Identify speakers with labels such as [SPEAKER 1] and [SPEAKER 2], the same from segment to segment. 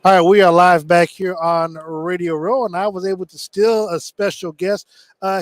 [SPEAKER 1] All right, we are live back here on Radio Row, and I was able to steal a special guest.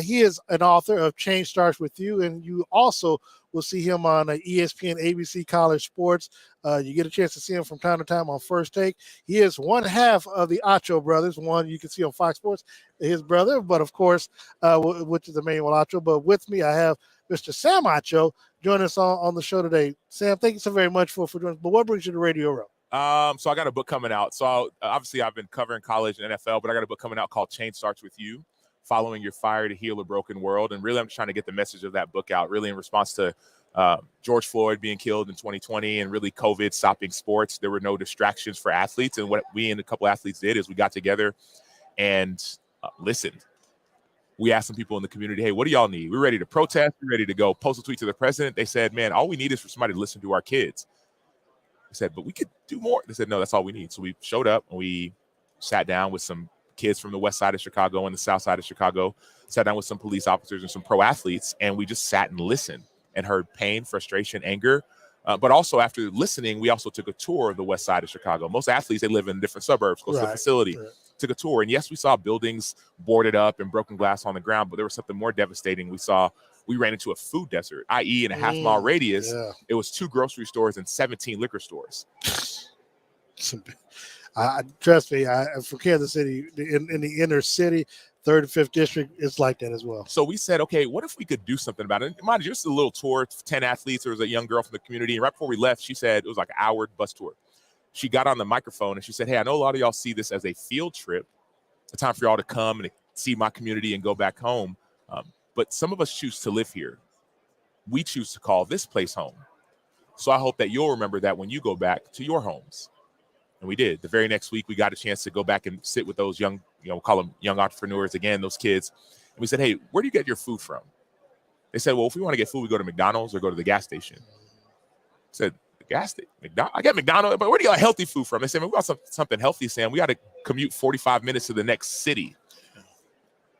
[SPEAKER 1] He is an author of Change Starts With You, and you also will see him on ESPN, ABC College Sports. You get a chance to see him from time to time on First Take. He is one half of the Acho brothers, one you can see on Fox Sports, his brother, but of course, which is Emmanuel Acho. But with me, I have Mr. Sam Acho joining us on the show today. Sam, thank you so very much for joining us. But what brings you to Radio Row?
[SPEAKER 2] So I got a book coming out. So obviously I've been covering college and NFL, but I got a book coming out called Change Starts With You, Following Your Fire to Heal a Broken World. And really, I'm just trying to get the message of that book out, really in response to George Floyd being killed in 2020 and really COVID stopping sports. There were no distractions for athletes. And what we and a couple athletes did is we got together and listened. We asked some people in the community, hey, what do y'all need? We're ready to protest. We're ready to go post a tweet to the president. They said, man, all we need is for somebody to listen to our kids. I said, but we could do more. They said, no, that's all we need. So we showed up and we sat down with some kids from the west side of Chicago and the south side of Chicago, sat down with some police officers and some pro athletes, and we just sat and listened and heard pain, frustration, anger. But also after listening, we also took a tour of the west side of Chicago. Most athletes, they live in different suburbs close to the facility. Right. Took a tour. And yes, we saw buildings boarded up and broken glass on the ground, but there was something more devastating. We ran into a food desert, i.e. in a half-mile radius, it was 2 grocery stores and 17 liquor stores.
[SPEAKER 1] Trust me, from Kansas City, in the inner city, 3rd and 5th district, it's like that as well.
[SPEAKER 2] So we said, okay, what if we could do something about it? And mind you, just a little tour, 10 athletes. There was a young girl from the community. And right before we left, she said, it was like an hour bus tour. She got on the microphone and she said, hey, I know a lot of y'all see this as a field trip, a time for y'all to come and see my community and go back home. But some of us choose to live here. We choose to call this place home. So I hope that you'll remember that when you go back to your homes. And we did. The very next week, we got a chance to go back and sit with those young, call them young entrepreneurs again, those kids. And we said, hey, where do you get your food from? They said, well, if we want to get food, we go to McDonald's or go to the gas station. I said, the gas station? I get McDonald's, but where do you get healthy food from? They said, we want something healthy, Sam. We got to commute 45 minutes to the next city.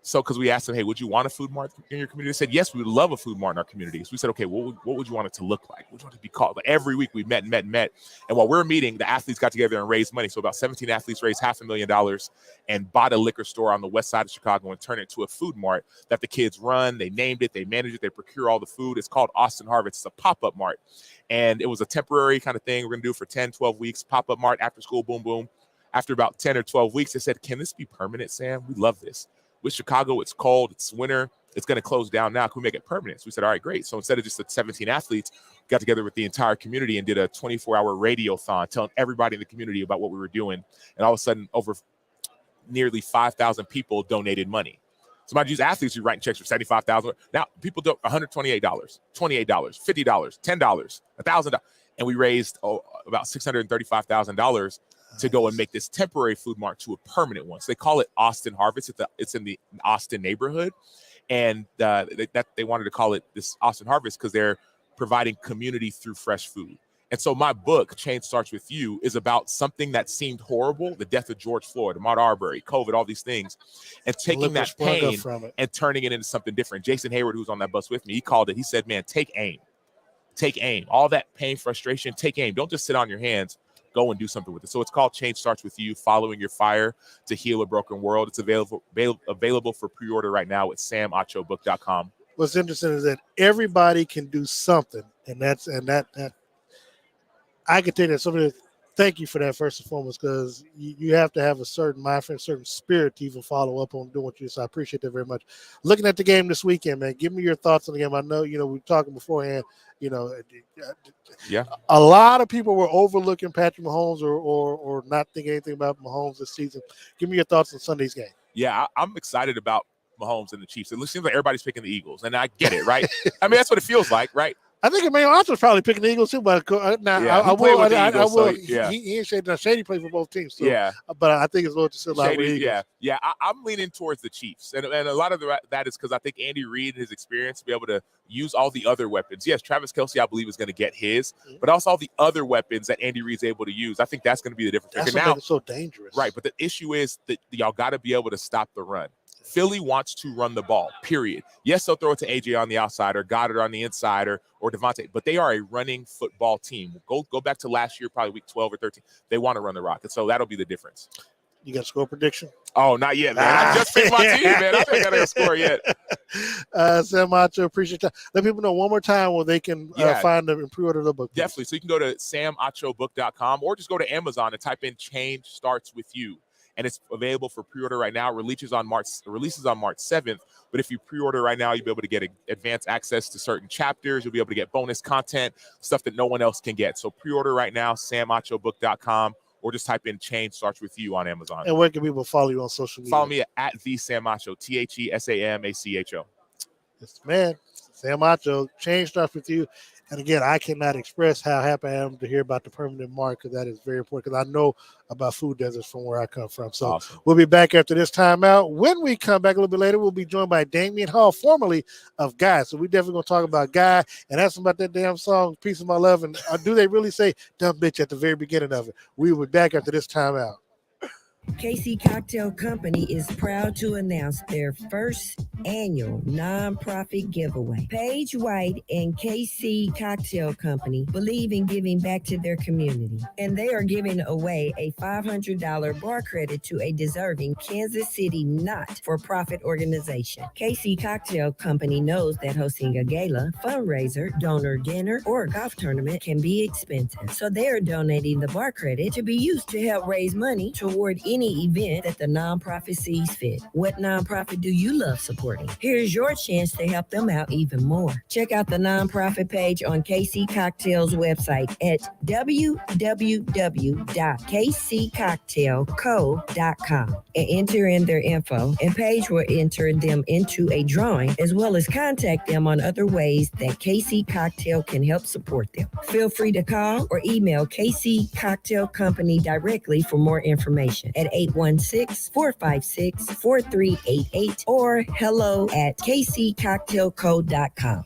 [SPEAKER 2] So, because we asked them, hey, would you want a food mart in your community? They said, yes, we would love a food mart in our community. So we said, okay, what would you want it to look like? What would you want it to be called? Like every week we met. And while we're meeting, the athletes got together and raised money. So about 17 athletes raised $500,000 and bought a liquor store on the west side of Chicago and turned it into a food mart that the kids run. They named it. They manage it. They procure all the food. It's called Austin Harvest. It's a pop-up mart. And it was a temporary kind of thing. We're going to do it for 10, 12 weeks. Pop-up mart, after school, boom, boom. After about 10 or 12 weeks, they said, can this be permanent, Sam? We love this. With Chicago, it's cold, it's winter, it's going to close down now. Can we make it permanent? So we said, all right, great. So instead of just the 17 athletes, got together with the entire community and did a 24-hour radiothon telling everybody in the community about what we were doing. And all of a sudden, over nearly 5,000 people donated money. So my use athletes who writing checks for $75,000. Now people do $128, $28, $50, $10, $1,000. And we raised about $635,000 to go and make this temporary food mart to a permanent one. So they call it Austin Harvest. It's in the Austin neighborhood. And they wanted to call it this Austin Harvest because they're providing community through fresh food. And so my book, Change Starts With You, is about something that seemed horrible, the death of George Floyd, Ahmaud Arbery, COVID, all these things, and taking that pain and turning it into something different. Jason Hayward, who's on that bus with me, he called it, he said, man, take aim. Take aim. All that pain, frustration, take aim. Don't just sit on your hands. Go and do something with it. So it's called Change Starts With You, Following Your Fire to Heal a Broken World. It's available for pre-order right now at samachobook.com.
[SPEAKER 1] What's interesting is that everybody can do something, and that I can tell you that somebody. Thank you for that first and foremost, because you have to have a certain mind frame, a certain spirit to even follow up on doing what you do. So I appreciate that very much. Looking at the game this weekend, man, give me your thoughts on the game. I know, we were talking beforehand,
[SPEAKER 2] yeah,
[SPEAKER 1] a lot of people were overlooking Patrick Mahomes or not thinking anything about Mahomes this season. Give me your thoughts on Sunday's game.
[SPEAKER 2] Yeah, I'm excited about Mahomes and the Chiefs. It seems like everybody's picking the Eagles, and I get it, right? I mean, that's what it feels like, right?
[SPEAKER 1] I think Emmanuel Acho was probably picking the Eagles too, but now
[SPEAKER 2] yeah,
[SPEAKER 1] I will.
[SPEAKER 2] So, yeah.
[SPEAKER 1] He ain't Shady. Now Shady played for both teams, so,
[SPEAKER 2] yeah.
[SPEAKER 1] But I think it's a little to still out with Eagles.
[SPEAKER 2] Yeah. I'm leaning towards the Chiefs, and a lot of that is because I think Andy Reid and his experience to be able to use all the other weapons. Yes, Travis Kelce, I believe, is going to get his, but also all the other weapons that Andy Reid's able to use. I think that's going to be the difference.
[SPEAKER 1] That's what makes it so dangerous,
[SPEAKER 2] right? But the issue is that y'all got to be able to stop the run. Philly wants to run the ball, period. Yes, they'll throw it to AJ on the outside or Goddard on the inside or Devontae, but they are a running football team. Go back to last year, probably week 12 or 13. They want to run the rock, and so that'll be the difference.
[SPEAKER 1] You got a score prediction?
[SPEAKER 2] Oh, not yet, man. I just picked my team, man. I ain't got a score yet.
[SPEAKER 1] Sam Acho, appreciate that. Let people know one more time where they can find and pre-order the book.
[SPEAKER 2] Definitely. So you can go to samachobook.com or just go to Amazon and type in Change Starts With You. And it's available for pre-order right now. Releases on March 7th. But if you pre-order right now, you'll be able to get advanced access to certain chapters. You'll be able to get bonus content, stuff that no one else can get. So pre-order right now, samachobook.com. Or just type in Change Starts With You on Amazon.
[SPEAKER 1] And where can people follow you on social media?
[SPEAKER 2] Follow me at the Sam Acho, TheSamAcho.
[SPEAKER 1] Yes, man. Sam Acho, Change Starts With You. And again, I cannot express how happy I am to hear about the permanent mark, because that is very important, because I know about food deserts from where I come from. So awesome. We'll be back after this timeout. When we come back a little bit later, we'll be joined by Damian Hall, formerly of Guy. So we definitely going to talk about Guy and ask him about that damn song, Piece of My Love. And do they really say dumb bitch at the very beginning of it? We will be back after this timeout.
[SPEAKER 3] KC Cocktail Company is proud to announce their first annual nonprofit giveaway. Paige White and KC Cocktail Company believe in giving back to their community, and they are giving away a $500 bar credit to a deserving Kansas City not-for-profit organization. KC Cocktail Company knows that hosting a gala, fundraiser, donor dinner, or golf tournament can be expensive, so they are donating the bar credit to be used to help raise money toward any event that the nonprofit sees fit. What nonprofit do you love supporting? Here's your chance to help them out even more. Check out the nonprofit page on KC Cocktail's website at www.kccocktailco.com and enter in their info, and Paige will enter them into a drawing, as well as contact them on other ways that KC Cocktail can help support them. Feel free to call or email KC Cocktail Company directly for more information at 816-456-4388 or hello@kccocktailco.com.